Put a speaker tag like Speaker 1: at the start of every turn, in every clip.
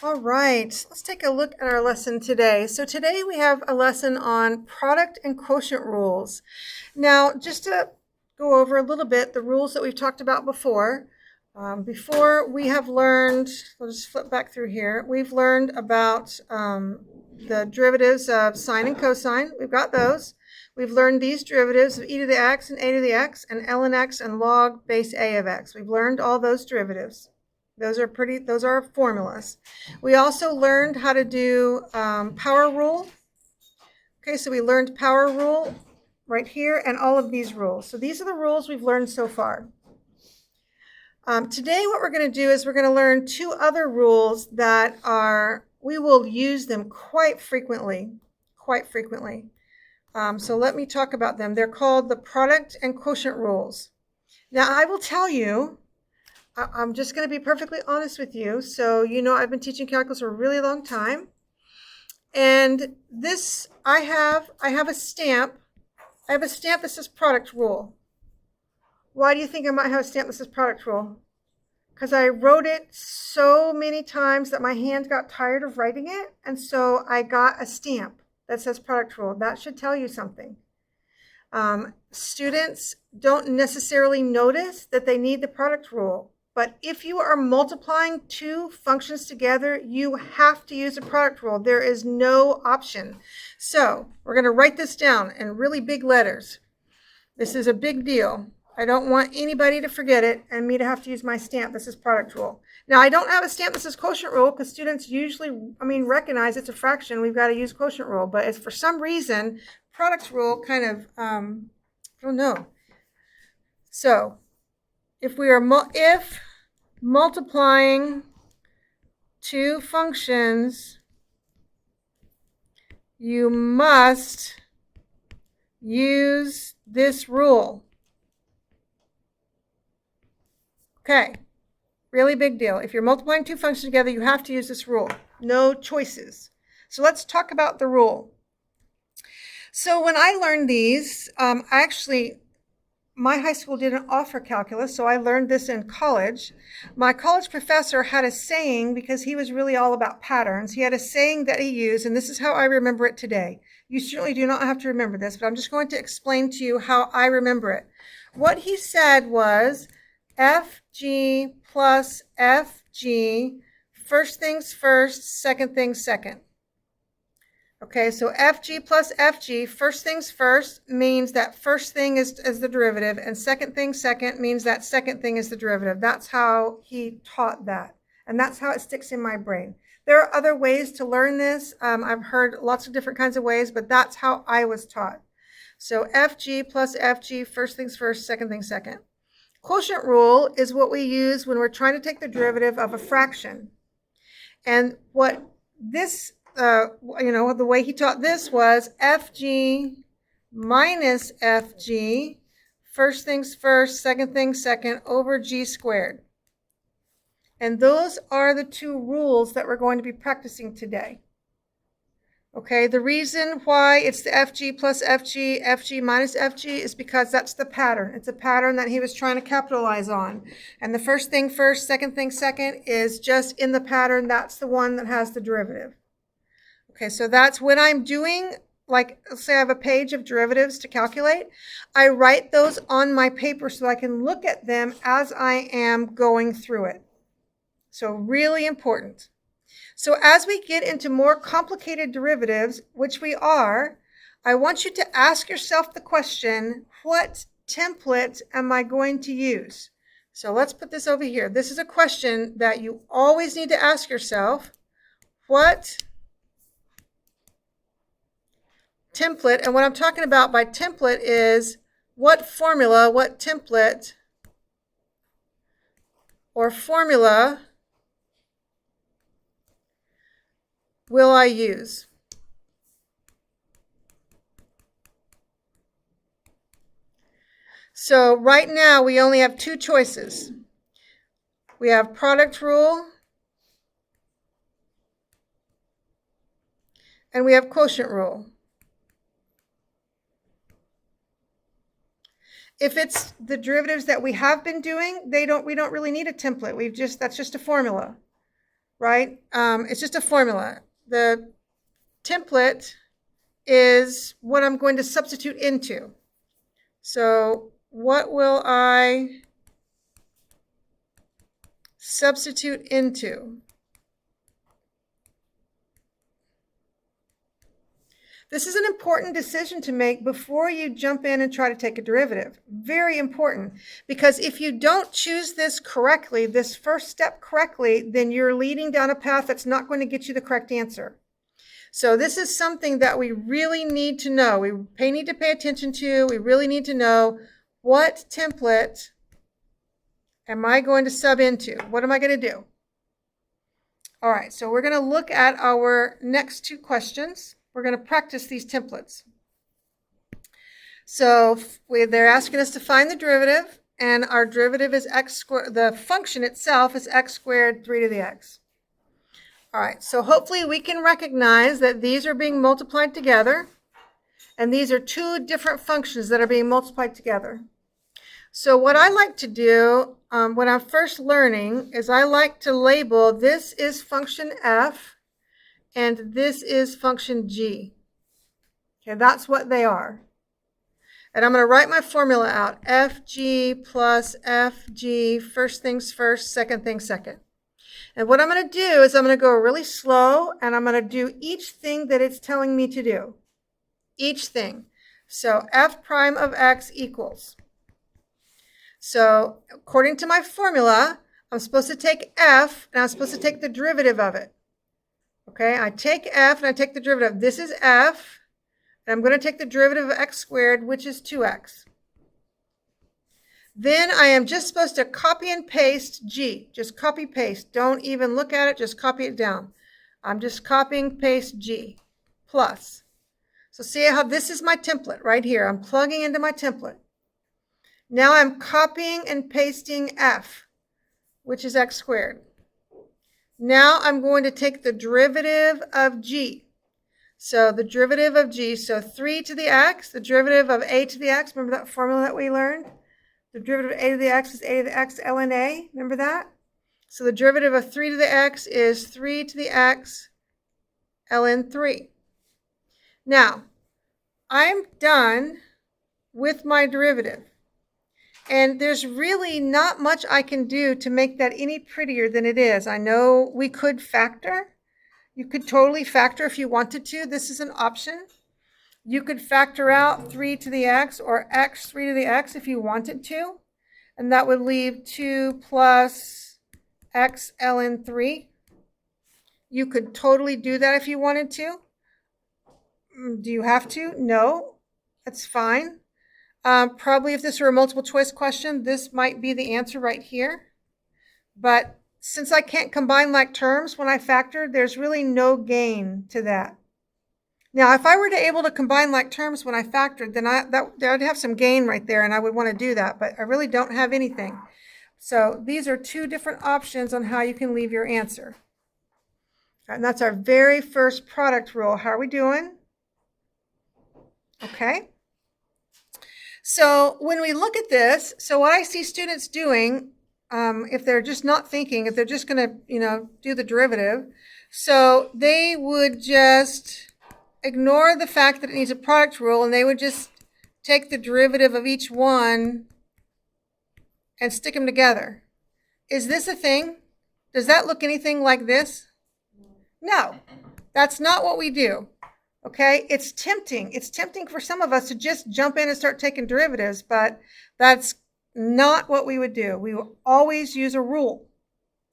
Speaker 1: All right, let's take a look at our lesson today. So today we have a lesson on product and quotient rules. Now, just to go over a little bit the rules that we've talked about before. Before we have learned, we'll just flip back through here. We've learned about the derivatives of sine and cosine. We've got those. We've learned these derivatives of e to the x and a to the x and ln x and log base a of x. We've learned all those derivatives. Those are formulas. We also learned how to do power rule. Okay, so we learned power rule right here and all of these rules. So these are the rules we've learned so far. Today what we're going to do is we're going to learn two other rules that we will use them quite frequently. So let me talk about them. They're called the product and quotient rules. Now I will tell you, I'm just going to be perfectly honest with you. So, I've been teaching calculus for a really long time. And this, I have a stamp. I have a stamp that says product rule. Why do you think I might have a stamp that says product rule? Because I wrote it so many times that my hand got tired of writing it. And so I got a stamp that says product rule. That should tell you something. Students don't necessarily notice that they need the product rule. But if you are multiplying two functions together, you have to use a product rule. There is no option. So we're going to write this down in really big letters. This is a big deal. I don't want anybody to forget it and me to have to use my stamp. This is product rule. Now, I don't have a stamp that says quotient rule because students usually, recognize it's a fraction. We've got to use quotient rule. But if for some reason, product rule kind of, I don't know. So if multiplying two functions, you must use this rule. Okay, really big deal. If you're multiplying two functions together, you have to use this rule. No choices. So let's talk about the rule. So when I learned these, my high school didn't offer calculus, so I learned this in college. My college professor had a saying, because he was really all about patterns. He had a saying that he used, and this is how I remember it today. You certainly do not have to remember this, but I'm just going to explain to you how I remember it. What he said was FG plus FG, first things first, second things second. Okay, so FG plus FG, first things first, means that first thing is the derivative, and second thing second means that second thing is the derivative. That's how he taught that, and that's how it sticks in my brain. There are other ways to learn this. I've heard lots of different kinds of ways, but that's how I was taught. So FG plus FG, first things first, second things second. Quotient rule is what we use when we're trying to take the derivative of a fraction. And what this the way he taught this was FG minus FG, first things first, second things second, over G squared. And those are the two rules that we're going to be practicing today. Okay, the reason why it's the FG plus FG, FG minus FG is because that's the pattern. It's a pattern that he was trying to capitalize on. And the first thing first, second thing second is just in the pattern. That's the one that has the derivative. Okay, so that's when I'm doing, like, let's say I have a page of derivatives to calculate. I write those on my paper so I can look at them as I am going through it. So really important. So as we get into more complicated derivatives, which we are, I want you to ask yourself the question, what template am I going to use? So let's put this over here. This is a question that you always need to ask yourself. What template, and what I'm talking about by template is what formula, what template or formula will I use? So right now we only have two choices. We have product rule and we have quotient rule. If it's the derivatives that we have been doing, we don't really need a template. That's just a formula. right? It's just a formula. The template is what I'm going to substitute into. So what will I substitute into? This is an important decision to make before you jump in and try to take a derivative. Very important, because if you don't choose this correctly, this first step correctly, then you're leading down a path that's not going to get you the correct answer. So this is something that we really need to know. We need to pay attention to. We really need to know, what template am I going to sub into? What am I going to do? All right, so we're going to look at our next two questions. We're going to practice these templates. So they're asking us to find the derivative, and our derivative is x squared. The function itself is x squared 3 to the x. All right, so hopefully we can recognize that these are being multiplied together, and these are two different functions that are being multiplied together. So what I like to do when I'm first learning is I like to label, this is function f, and this is function g. Okay, that's what they are. And I'm going to write my formula out, fg plus fg, first things first, second things second. And what I'm going to do is I'm going to go really slow, and I'm going to do each thing that it's telling me to do. Each thing. So f prime of x equals. So according to my formula, I'm supposed to take f, and I'm supposed to take the derivative of it. Okay, I take f and I take the derivative. This is f, and I'm going to take the derivative of x squared, which is 2x. Then I am just supposed to copy and paste g. Just copy paste. Don't even look at it, just copy it down. I'm just copying paste g plus. So see how this is my template right here. I'm plugging into my template. Now I'm copying and pasting f, which is x squared. Now I'm going to take the derivative of g. So the derivative of g, so 3 to the x, the derivative of a to the x, remember that formula that we learned? The derivative of a to the x is a to the x ln a, remember that? So the derivative of 3 to the x is 3 to the x ln 3. Now, I'm done with my derivative. And there's really not much I can do to make that any prettier than it is. I know we could factor. You could totally factor if you wanted to. This is an option. You could factor out 3 to the x or x 3 to the x if you wanted to. And that would leave 2 plus x ln 3. You could totally do that if you wanted to. Do you have to? No, that's fine. Probably if this were a multiple choice question, this might be the answer right here. But since I can't combine like terms when I factor, there's really no gain to that. Now, if I were able to combine like terms when I factored, then I'd have some gain right there, and I would want to do that, but I really don't have anything. So these are two different options on how you can leave your answer. And that's our very first product rule. How are we doing? Okay. So when we look at this, so what I see students doing, if they're just not thinking, if they're just going to, do the derivative, so they would just ignore the fact that it needs a product rule, and they would just take the derivative of each one and stick them together. Is this a thing? Does that look anything like this? No, that's not what we do. Okay, it's tempting. It's tempting for some of us to just jump in and start taking derivatives, but that's not what we would do. We will always use a rule.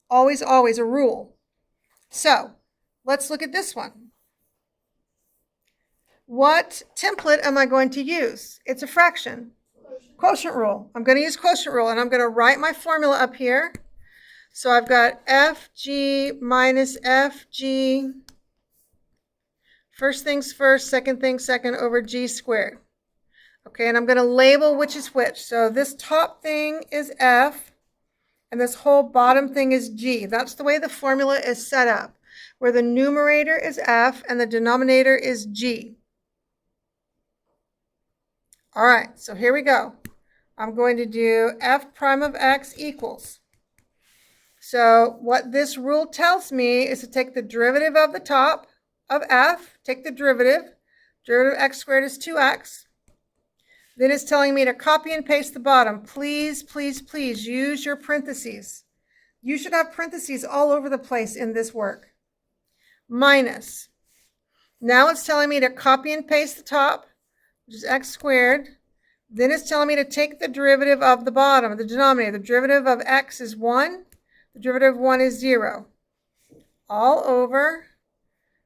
Speaker 1: Always, always a rule. So let's look at this one. What template am I going to use? It's a fraction. Quotient rule. I'm going to use quotient rule, and I'm going to write my formula up here. So I've got fg minus fg, first things first, second things second, over g squared. Okay, and I'm going to label which is which. So this top thing is f, and this whole bottom thing is g. That's the way the formula is set up, where the numerator is f and the denominator is g. All right, so here we go. I'm going to do f prime of x equals. So what this rule tells me is to take the derivative of the top of f, take the derivative. Derivative of x squared is 2x. Then it's telling me to copy and paste the bottom. Please, please, please use your parentheses. You should have parentheses all over the place in this work. Minus. Now it's telling me to copy and paste the top, which is x squared. Then it's telling me to take the derivative of the bottom, the denominator. The derivative of x is 1. The derivative of 1 is 0. All over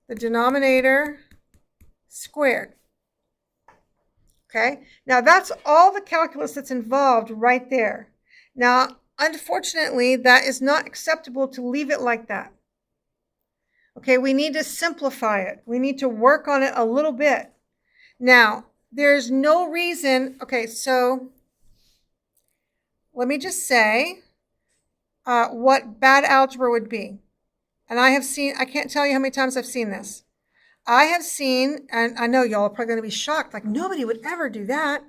Speaker 1: the denominator squared. Okay, now that's all the calculus that's involved right there. Now, unfortunately, that is not acceptable to leave it like that. Okay, we need to simplify it. We need to work on it a little bit. Now, there's no reason, okay, so let me just say what bad algebra would be. And I can't tell you how many times I've seen this. I have seen, and I know y'all are probably going to be shocked, like nobody would ever do that.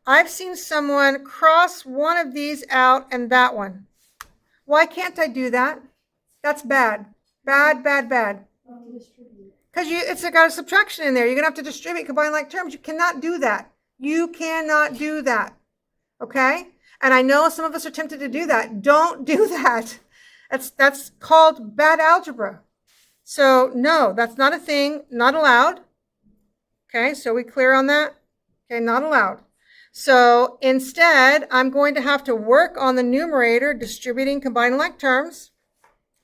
Speaker 1: I've seen someone cross one of these out and that one. Why can't I do that? That's bad. Bad, bad, bad. Because it's got a subtraction in there. You're going to have to distribute, combine like terms. You cannot do that. You cannot do that. Okay? And I know some of us are tempted to do that. Don't do that. That's called bad algebra. So no, that's not a thing, not allowed. Okay, so we clear on that? Okay, not allowed. So instead, I'm going to have to work on the numerator, distributing combining like terms.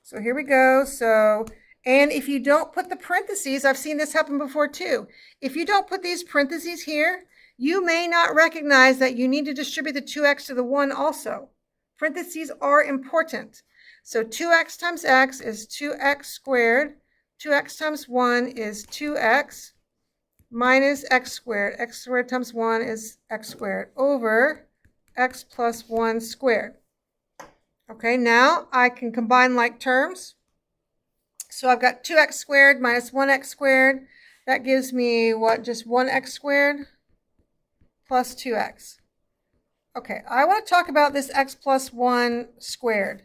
Speaker 1: So here we go. So, and if you don't put the parentheses, I've seen this happen before too. If you don't put these parentheses here, you may not recognize that you need to distribute the 2x to the 1 also. Parentheses are important. So 2x times x is 2x squared. 2x times 1 is 2x minus x squared. X squared times 1 is x squared over x plus 1 squared. Okay, now I can combine like terms. So I've got 2x squared minus 1x squared. That gives me what? Just 1x squared plus 2x. Okay, I want to talk about this x plus 1 squared.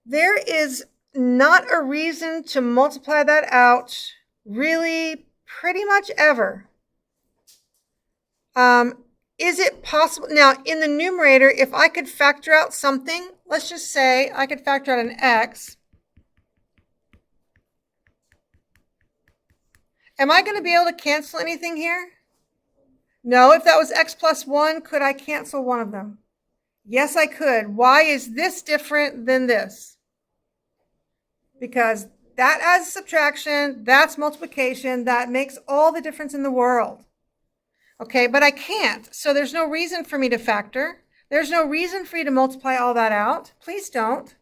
Speaker 1: There is not a reason to multiply that out really pretty much ever. Is it possible? Now, in the numerator, if I could factor out something, let's just say I could factor out an x. Am I going to be able to cancel anything here? No, if that was x plus 1, could I cancel one of them? Yes, I could. Why is this different than this? Because that adds subtraction, that's multiplication, that makes all the difference in the world. Okay, but I can't. So there's no reason for me to factor. There's no reason for you to multiply all that out. Please don't.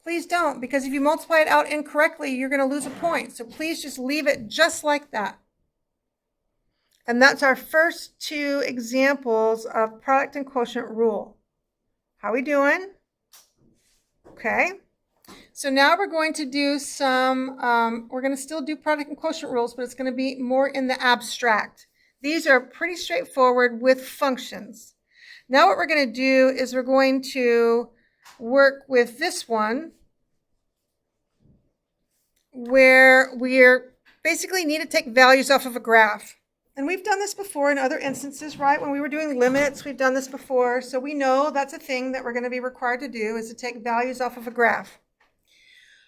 Speaker 1: Please don't, because if you multiply it out incorrectly, you're going to lose a point. So please just leave it just like that. And that's our first two examples of product and quotient rule. How we doing? Okay. So now we're going to do some, we're going to still do product and quotient rules, but it's going to be more in the abstract. These are pretty straightforward with functions. Now what we're going to do is we're going to work with this one where we're basically need to take values off of a graph. And we've done this before in other instances, right? When we were doing limits, we've done this before. So we know that's a thing that we're going to be required to do is to take values off of a graph.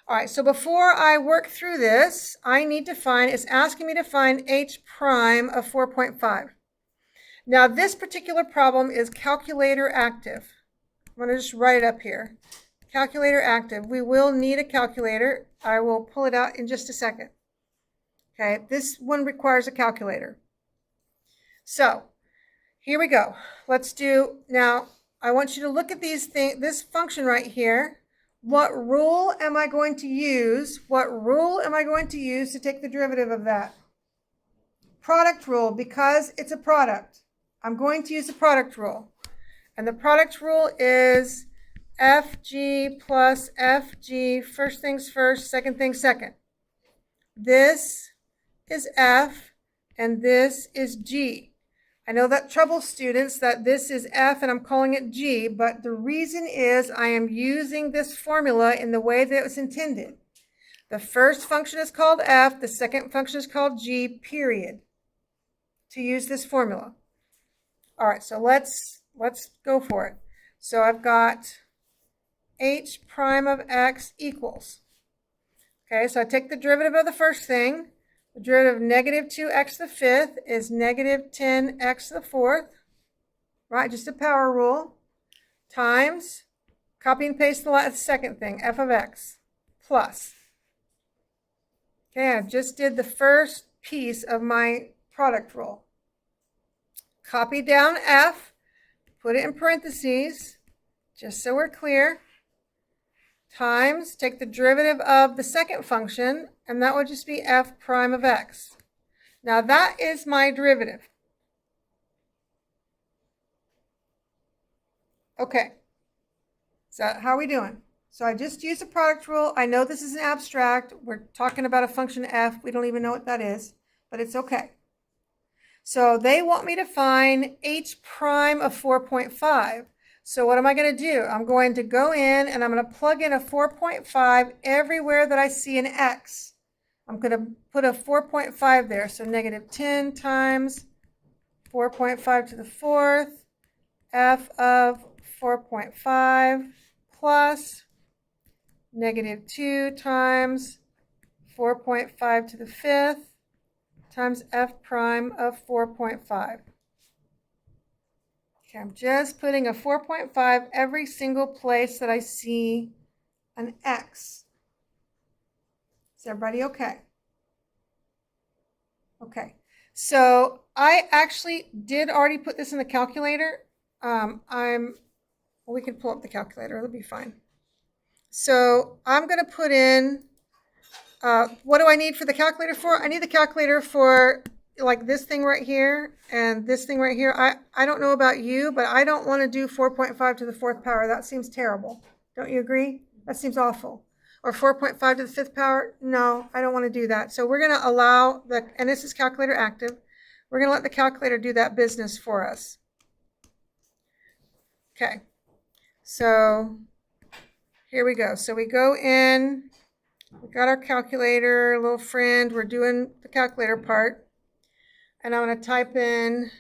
Speaker 1: All right, so before I work through this, I need to find, it's asking me to find h prime of 4.5. Now this particular problem is calculator active. I'm going to just write it up here. Calculator active. We will need a calculator. I will pull it out in just a second. Okay, this one requires a calculator. So here we go. Let's do, now I want you to look at this function right here. What rule am I going to use? What rule am I going to use to take the derivative of that? Product rule, because it's a product. I'm going to use the product rule. And the product rule is FG plus FG, first things first, second things second. This is F and this is G. I know that troubles students that this is f and I'm calling it g, but the reason is I am using this formula in the way that it was intended. The first function is called f, the second function is called g, period, to use this formula. All right, so let's go for it. So I've got h prime of x equals. Okay, so I take the derivative of the first thing. The derivative of negative 2x to the fifth is negative 10x to the fourth, right? Just a power rule, times, copy and paste the second thing, f of x, plus. Okay, I just did the first piece of my product rule. Copy down f, put it in parentheses, just so we're clear, times, take the derivative of the second function, and that would just be f prime of x. Now that is my derivative. Okay, so how are we doing? So I just used the product rule. I know this is an abstract. We're talking about a function f. We don't even know what that is, but it's okay. So they want me to find h prime of 4.5. So what am I going to do? I'm going to go in and I'm going to plug in a 4.5 everywhere that I see an x. I'm going to put a 4.5 there. So negative 10 times 4.5 to the fourth, f of 4.5 plus negative 2 times 4.5 to the fifth times f prime of 4.5. Okay, I'm just putting a 4.5 every single place that I see an x. Is everybody okay? Okay, so I actually did already put this in the calculator. We can pull up the calculator, it'll be fine. So I'm going to put in, what do I need for the calculator for? I need the calculator for like this thing right here and this thing right here. I don't know about you, but I don't want to do 4.5 to the fourth power. That seems terrible. Don't you agree? That seems awful. Or 4.5 to the fifth power. No, I don't want to do that. So we're going to allow and this is calculator active. We're going to let the calculator do that business for us. Okay. So here we go. So we go in, we got our calculator, little friend. We're doing the calculator part. And I'm going to type in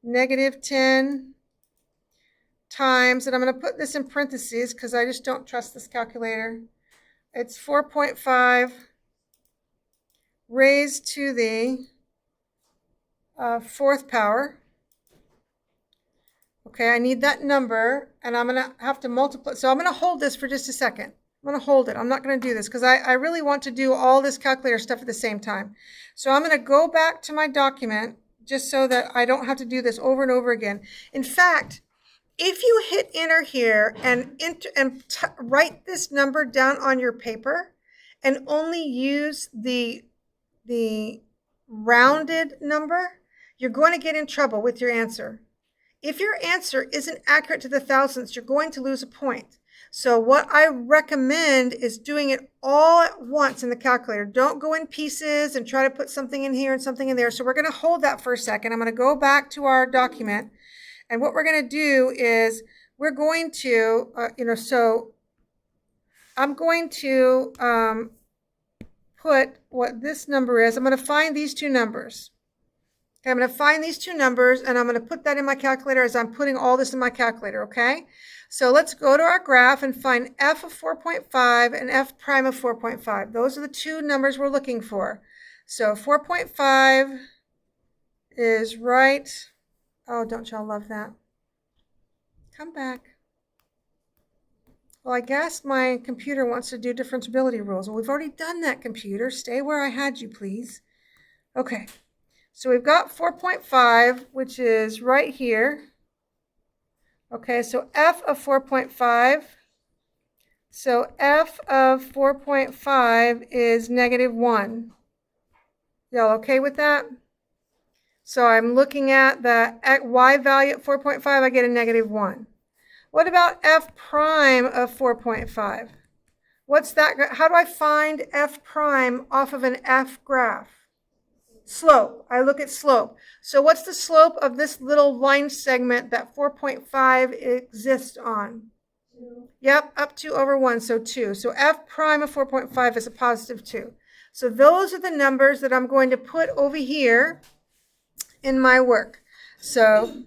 Speaker 1: negative 10 times, and I'm going to put this in parentheses because I just don't trust this calculator. It's 4.5 raised to the fourth power. Okay, I need that number, and I'm going to have to multiply. So I'm going to hold this for just a second. I'm going to hold it. I'm not going to do this because I really want to do all this calculator stuff at the same time. So I'm going to go back to my document just so that I don't have to do this over and over again. In fact, if you hit enter here and write this number down on your paper and only use the rounded number, you're going to get in trouble with your answer. If your answer isn't accurate to the thousandths, you're going to lose a point. So what I recommend is doing it all at once in the calculator. Don't go in pieces and try to put something in here and something in there. So we're going to hold that for a second. I'm going to go back to our document. And what we're going to do is we're going to, so I'm going to put what this number is. I'm going to find these two numbers. Okay, I'm going to find these two numbers, and I'm going to put that in my calculator as I'm putting all this in my calculator, okay? So let's go to our graph and find f of 4.5 and f prime of 4.5. Those are the two numbers we're looking for. So 4.5 is right. Oh, don't y'all love that? Come back. Well, I guess my computer wants to do differentiability rules. Well, we've already done that, computer. Stay where I had you, please. Okay. So we've got 4.5, which is right here. Okay, so f of 4.5. So f of 4.5 is negative 1. Y'all okay with that? So I'm looking at the y value at 4.5, I get a negative 1. What about f prime of 4.5? What's that? How do I find f prime off of an f graph? Slope. I look at slope. So what's the slope of this little line segment that 4.5 exists on? Yep, up 2 over 1, so 2. So f prime of 4.5 is a positive 2. So those are the numbers that I'm going to put over here in my work. So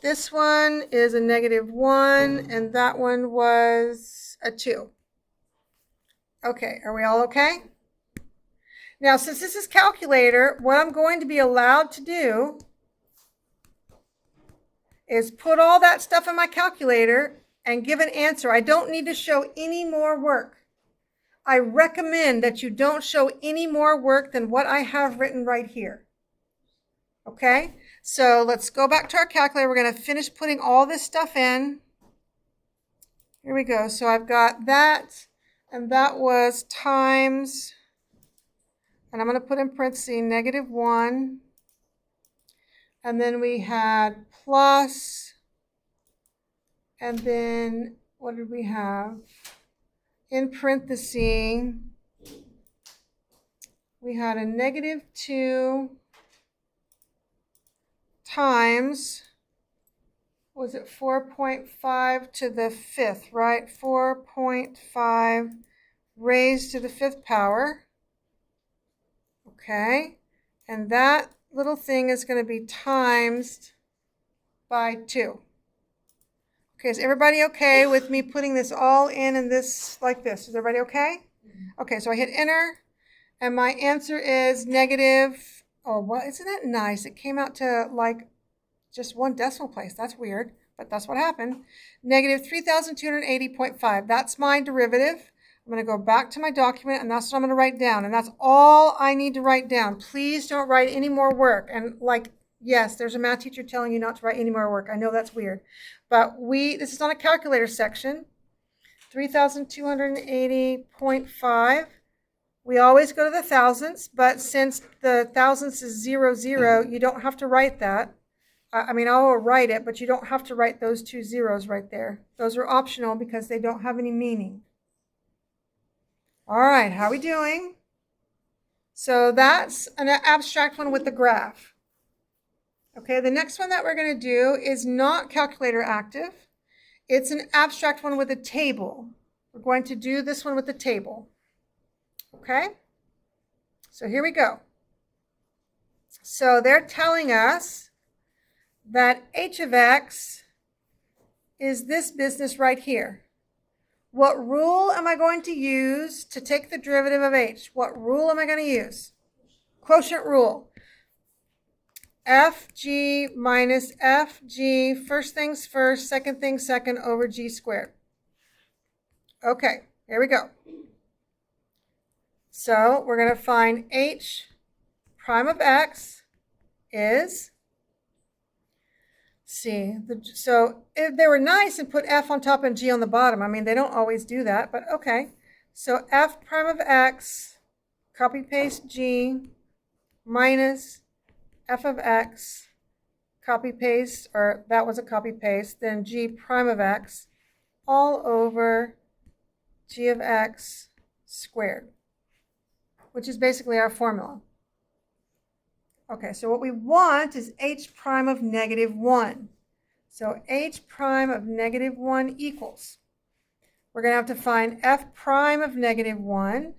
Speaker 1: this one is a -1, and that one was a 2. Okay, are we all okay? Now, since this is calculator, what I'm going to be allowed to do is put all that stuff in my calculator and give an answer. I don't need to show any more work. I recommend that you don't show any more work than what I have written right here. Okay, so let's go back to our calculator. We're going to finish putting all this stuff in. Here we go. So I've got that, and that was times, and I'm going to put in parentheses -1. And then we had plus, and then what did we have? In parentheses, we had a -2 times, was it 4.5 to the 5th, right? 4.5 raised to the 5th power. Okay, and that little thing is going to be times by 2. Okay, is everybody okay with me putting this all in this like this? Is everybody okay? Okay, so I hit enter, and my answer is negative, oh, what, isn't that nice? It came out to like just one decimal place. That's weird, but that's what happened. Negative 3,280.5. That's my derivative. I'm going to go back to my document, and that's what I'm going to write down, and that's all I need to write down. Please don't write any more work. And like, yes, there's a math teacher telling you not to write any more work. I know that's weird, but this is on a calculator section. 3,280.5. We always go to the thousandths, but since the thousandths is 0, 0, you don't have to write that. I mean, I'll write it, but you don't have to write those 2 zeros right there. Those are optional because they don't have any meaning. All right, how are we doing? So that's an abstract one with the graph. Okay, the next one that we're going to do is not calculator active. It's an abstract one with a table. We're going to do this one with the table. Okay, so here we go. So they're telling us that h of x is this business right here. What rule am I going to use to take the derivative of h? What rule am I going to use? Quotient rule. fg minus fg, first things first, second things second, over g squared. Okay, here we go. So we're going to find h prime of x is, so if they were nice and put f on top and g on the bottom. I mean, they don't always do that, but okay. So f prime of x, copy paste g, minus f of x, copy paste, or that was a copy paste, then g prime of x, all over g of x squared, which is basically our formula. Okay, so what we want is h prime of -1. So h prime of -1 equals, we're going to have to find f prime of -1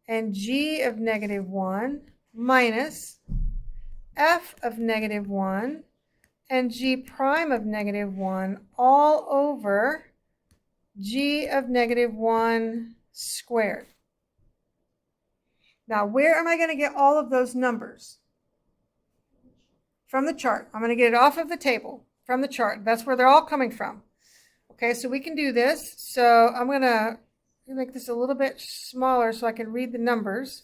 Speaker 1: and g of -1 minus f of -1 and g prime of -1 all over g of -1 squared. Now, where am I going to get all of those numbers? From the chart. I'm going to get it off of the table, from the chart. That's where they're all coming from. Okay, so we can do this. So I'm going to make this a little bit smaller so I can read the numbers.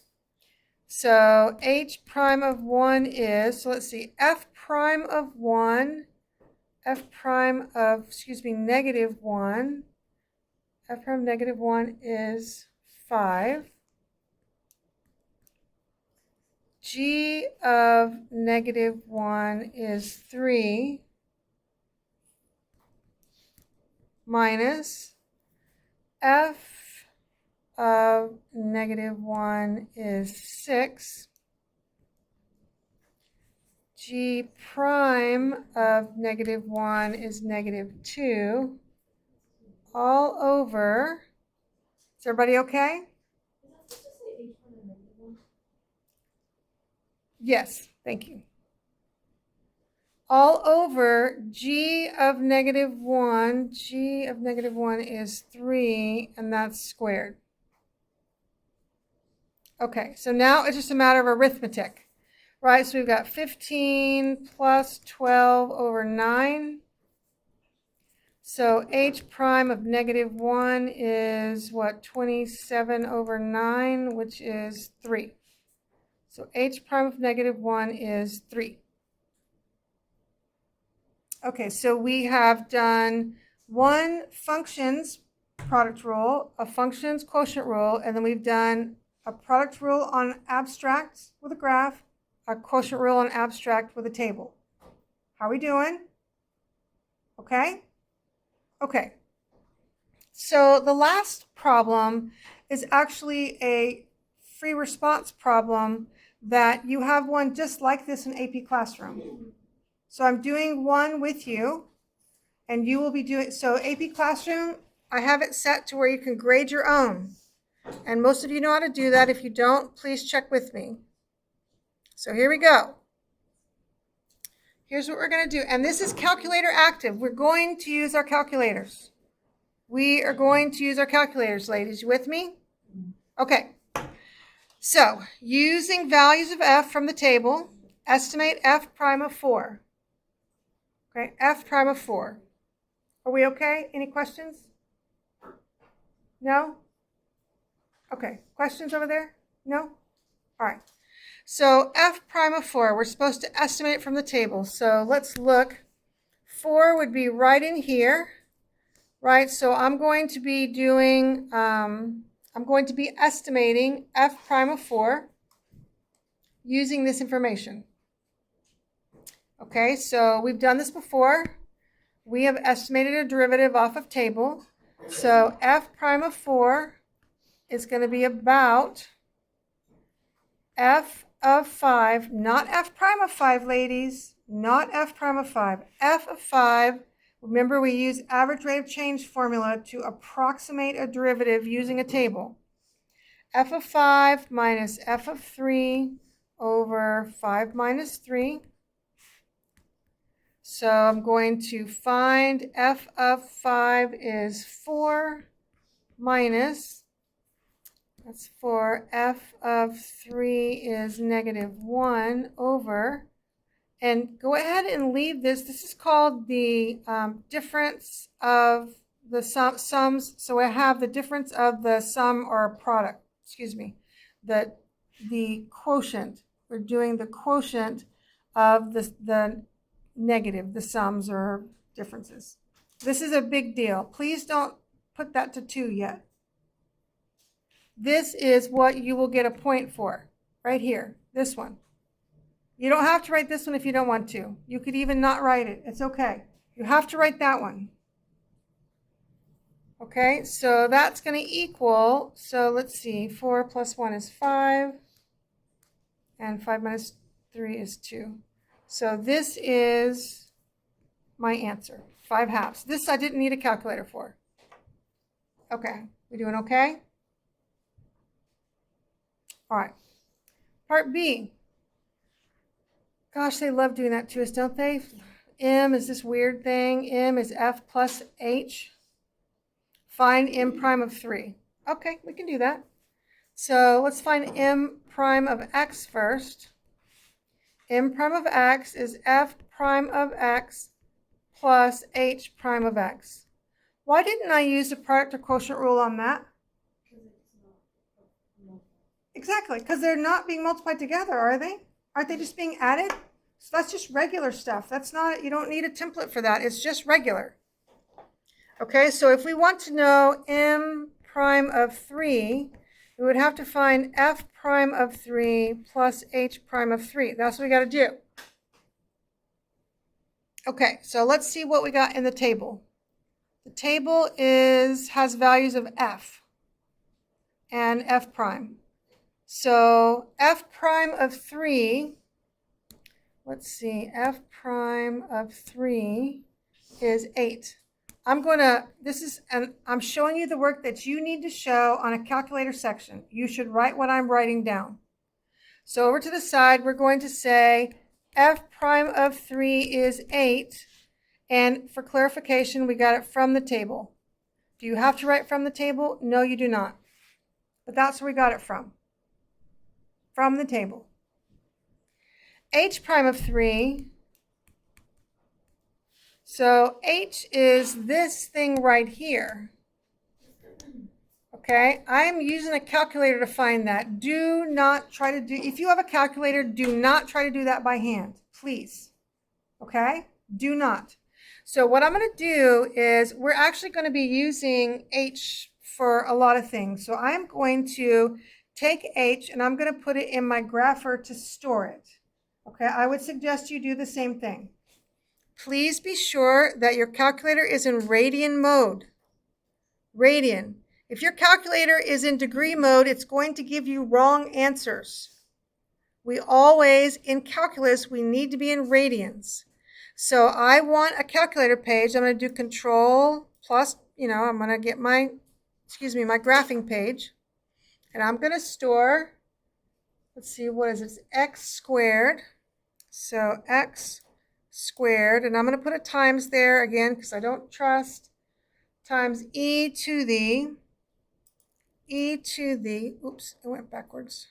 Speaker 1: So h prime of 1 is, so let's see, f prime of 1, f prime of, -1, f prime -1 is 5. G of -1 is 3 minus f of -1 is 6 g prime of negative 1 is negative 2 all over, is everybody okay? Yes, thank you. All over g of negative 1, g of negative 1 is 3, and that's squared. Okay, so now it's just a matter of arithmetic, right? So we've got 15 plus 12 over 9. So h prime of negative 1 is what, 27 over 9, which is 3. So h prime of negative 1 is 3. Okay, so we have done one functions product rule, a functions quotient rule, and then we've done a product rule on abstract with a graph, a quotient rule on abstract with a table. How are we doing? Okay? Okay. So the last problem is actually a free response problem that you have one just like this in AP Classroom. So I'm doing one with you, and you will be doing, so AP Classroom, I have it set to where you can grade your own. And most of you know how to do that. If you don't, please check with me. So here we go. Here's what we're going to do. And this is calculator active. We're going to use our calculators. We are going to use our calculators, ladies. You with me? Okay. So using values of f from the table, estimate f prime of 4. Okay, f prime of 4. Are we okay? Any questions? No? Okay, questions over there? No? All right. So f prime of 4, we're supposed to estimate from the table. So let's look. 4 would be right in here, right? So I'm going to be doing, I'm going to be estimating f prime of 4 using this information. Okay, so we've done this before. We have estimated a derivative off of table. So f prime of 4 is going to be about f of 5, not f prime of 5, ladies, not f prime of 5, f of 5. Remember, we use average rate of change formula to approximate a derivative using a table. F of 5 minus f of 3 over 5 minus 3. So I'm going to find f of 5 is 4 minus, that's 4, f of 3 is negative 1 over, and go ahead and leave this. This is called the difference of the sums. So I have the difference of the sum or product, excuse me, the quotient. We're doing the quotient of the negative, the sums or differences. This is a big deal. Please don't put that to 2 yet. This is what you will get a point for, right here, this one. You don't have to write this one if you don't want to. You could even not write it. It's okay. You have to write that one. Okay, so that's going to equal, so let's see, 4 plus 1 is 5, and 5 minus 3 is 2. So this is my answer, 5/2. This I didn't need a calculator for. Okay, we doing okay? All right, part B. Gosh, they love doing that to us, don't they? M is this weird thing. M is f plus h. Find m prime of 3. Okay, we can do that. So let's find m prime of x first. M prime of x is f prime of x plus h prime of x. Why didn't I use the product or quotient rule on that? Exactly, because they're not being multiplied together, are they? Aren't they just being added? So that's just regular stuff. That's not, you don't need a template for that. It's just regular. Okay, so if we want to know m prime of 3, we would have to find f prime of 3 plus h prime of 3. That's what we got to do. Okay, so let's see what we got in the table. The table has values of f and f prime. So f prime of 3 let's see, f prime of 3 is 8. I'm showing you the work that you need to show on a calculator section. You should write what I'm writing down. So over to the side, we're going to say f prime of 3 is 8. And for clarification, we got it from the table. Do you have to write from the table? No, you do not. But that's where we got it from the table. H prime of 3. So H is this thing right here. Okay, I am using a calculator to find that. Do not try to do, if you have a calculator, do not try to do that by hand, please. Okay, do not. So what I'm going to do is we're actually going to be using H for a lot of things. So I'm going to take H and I'm going to put it in my grapher to store it. Okay, I would suggest you do the same thing. Please be sure that your calculator is in radian mode. Radian. If your calculator is in degree mode, it's going to give you wrong answers. We always, in calculus, we need to be in radians. So I want a calculator page. I'm going to do Control plus, I'm going to get my graphing page. And I'm going to store, let's see, what is this? X squared. So X squared, and I'm going to put a times there again because I don't trust, times e to the, oops, I went backwards.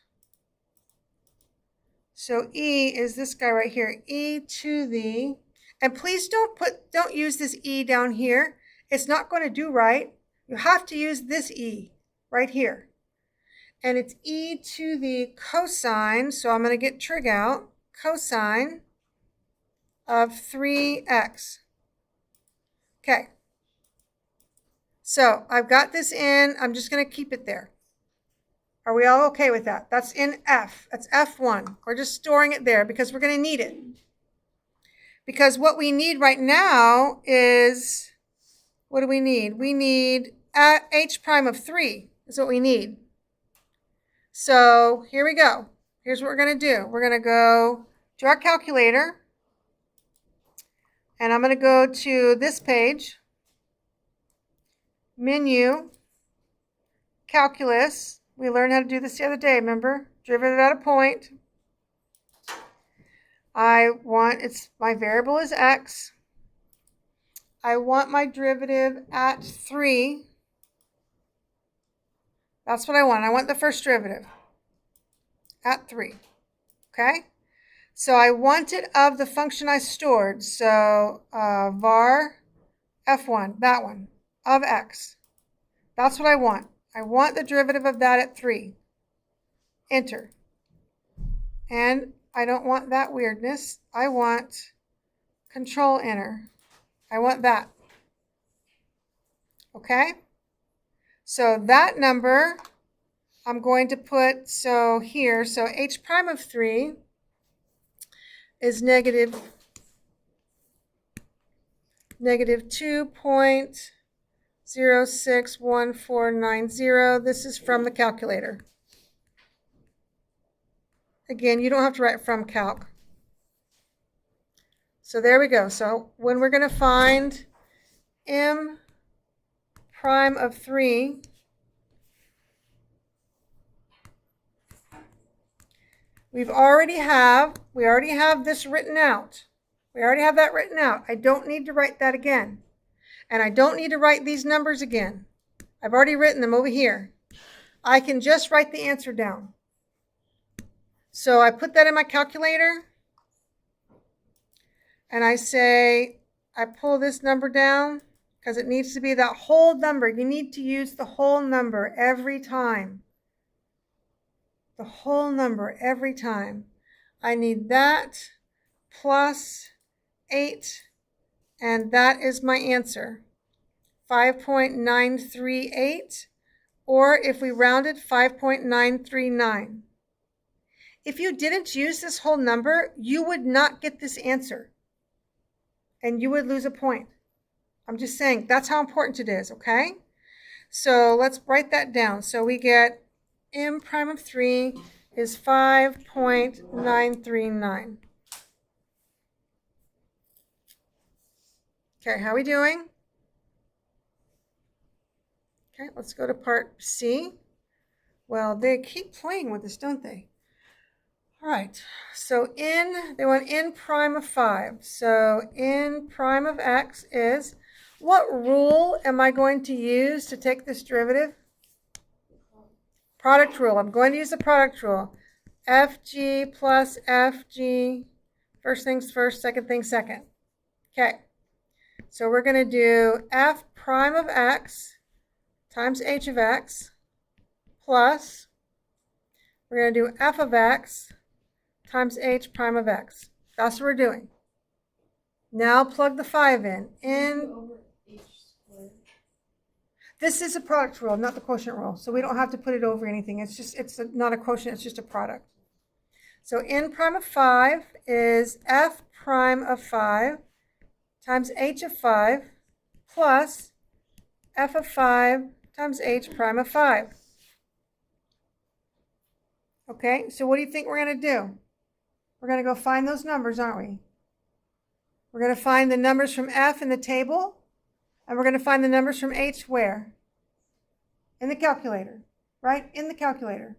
Speaker 1: So e is this guy right here, e to the, and please don't use this e down here. It's not going to do right. You have to use this e right here. And it's e to the cosine, so I'm going to get trig out, cosine of 3x. Okay. So I've got this in. I'm just going to keep it there. Are we all okay with that? That's in F. That's F1. We're just storing it there because we're going to need it. Because what we need right now is, what do we need? We need H prime of 3 is what we need. So here we go. Here's what we're going to do. We're going to go to our calculator. And I'm going to go to this page. Menu. Calculus. We learned how to do this the other day, remember? Derivative at a point. My variable is x. I want my derivative at 3. That's what I want. I want the first derivative at 3. Okay? So I want it of the function I stored. So var f1, that one, of x. That's what I want. I want the derivative of that at 3. Enter. And I don't want that weirdness. I want Control Enter. I want that. Okay? So that number I'm going to put, here, so h prime of 3 is negative 2.061490. This is from the calculator. Again, you don't have to write from calc. So there we go. So when we're going to find m prime of 3, we already have this written out. We already have that written out. I don't need to write that again. And I don't need to write these numbers again. I've already written them over here. I can just write the answer down. So I put that in my calculator. And I pull this number down because it needs to be that whole number. You need to use the whole number every time. The whole number every time. I need that plus 8, and that is my answer. 5.938, or if we rounded, 5.939. If you didn't use this whole number, you would not get this answer. And you would lose a point. I'm just saying, that's how important it is, okay? So let's write that down. So we get m prime of 3 is 5.939. Okay, how are we doing? Okay, let's go to part C. Well, they keep playing with this, don't they? All right, so they want n prime of 5. So n prime of x is, what rule am I going to use to take this derivative? Product rule. I'm going to use the product rule. fg plus fg, first things first, second things second. Okay, so we're going to do f prime of x times h of x plus, we're going to do f of x times h prime of x. That's what we're doing. Now plug the 5 in. This is a product rule, not the quotient rule. So we don't have to put it over anything. It's not a quotient, it's just a product. So n prime of 5 is f prime of 5 times h of 5 plus f of 5 times h prime of 5. Okay, so what do you think we're going to do? We're going to go find those numbers, aren't we? We're going to find the numbers from f in the table, and we're going to find the numbers from h where? In the calculator, right? In the calculator.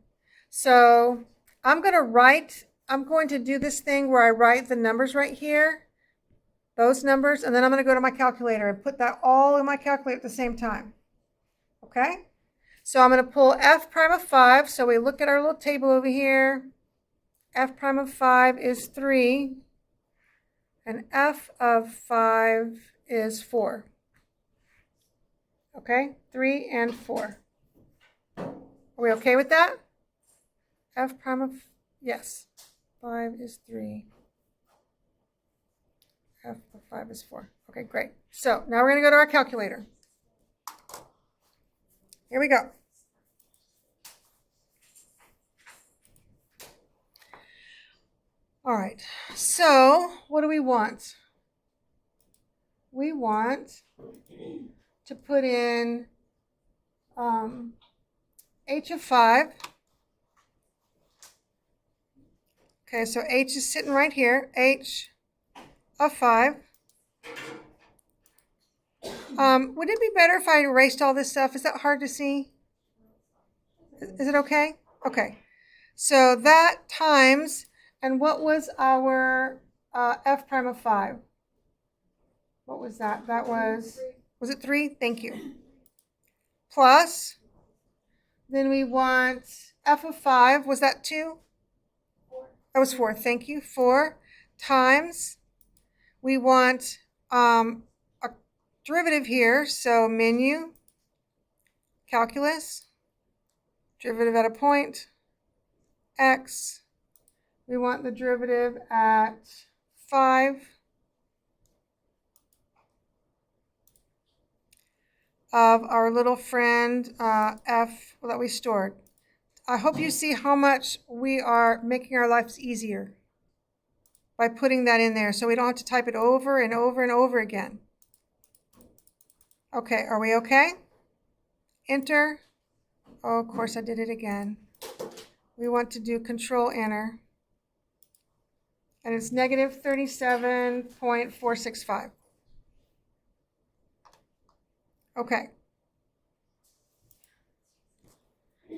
Speaker 1: So I'm going to do this thing where I write the numbers right here, those numbers, and then I'm going to go to my calculator and put that all in my calculator at the same time. Okay? So I'm going to pull f prime of 5. So we look at our little table over here. F prime of 5 is 3, and f of 5 is 4. Okay? 3 and 4. Are we okay with that? F prime of, yes, 5 is 3. F of 5 is 4. Okay, great. So now we're going to go to our calculator. Here we go. All right, so what do we want? We want to put in h of 5. Okay, so h is sitting right here, h of 5. Would it be better if I erased all this stuff? Is that hard to see? Is it okay? Okay. So that times, and what was our f prime of 5? What was that? That was it 3? Thank you. Plus, then we want f of 5. Was that 2? 4. That was 4. Thank you. 4 times, we want a derivative here. So menu, calculus, derivative at a point, x. We want the derivative at 5 of our little friend f that we stored. I hope you see how much we are making our lives easier by putting that in there so we don't have to type it over and over and over again. Okay, are we okay? Enter. Oh, of course I did it again. We want to do Control Enter. And it's negative 37.465. Okay.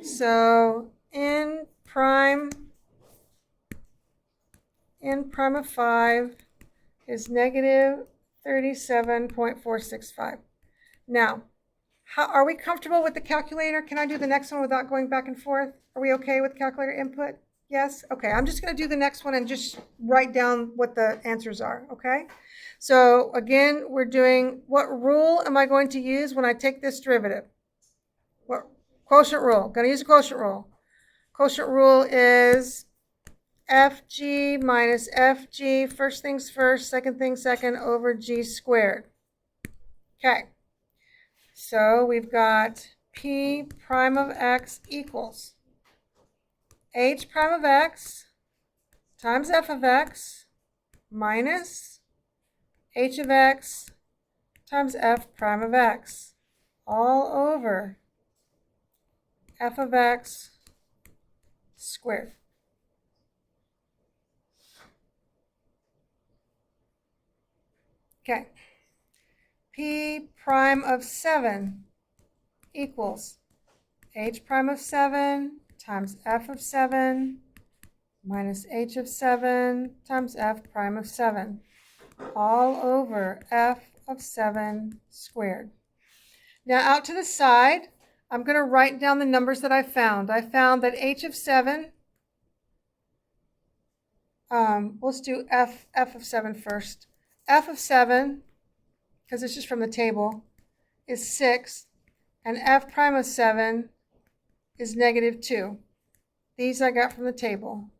Speaker 1: So n prime of 5 is negative 37.465. Now, are we comfortable with the calculator? Can I do the next one without going back and forth? Are we okay with calculator input? Yes? Okay, I'm just going to do the next one and just write down what the answers are, okay? So again, we're doing, what rule am I going to use when I take this derivative? What quotient rule? Going to use a quotient rule. Quotient rule is fg minus fg, first things first, second things second, over g squared. Okay. So we've got p prime of x equals h prime of x times f of x minus h of x times f prime of x all over f of x squared. Okay. P prime of 7 equals H prime of 7 times F of 7 minus H of 7 times F prime of 7, all over F of 7 squared. Now out to the side, I'm going to write down the numbers that I found. I found that H of 7, let's do F of 7 first. F of 7, because it's just from the table, is 6, and F prime of 7 is -2. These I got from the table.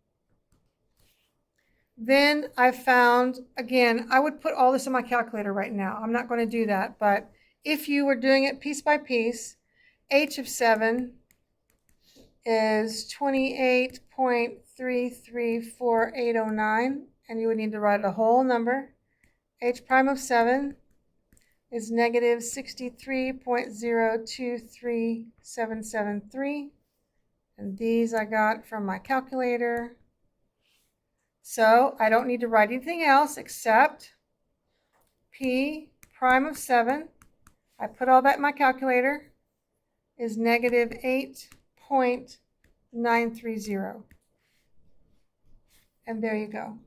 Speaker 1: Then I found, again, I would put all this in my calculator right now. I'm not going to do that, but if you were doing it piece by piece, H of 7 is 28.334809, and you would need to write a whole number. H prime of 7 is -63.023773, and these I got from my calculator. So I don't need to write anything else except P prime of 7. I put all that in my calculator, is -8.930. And there you go.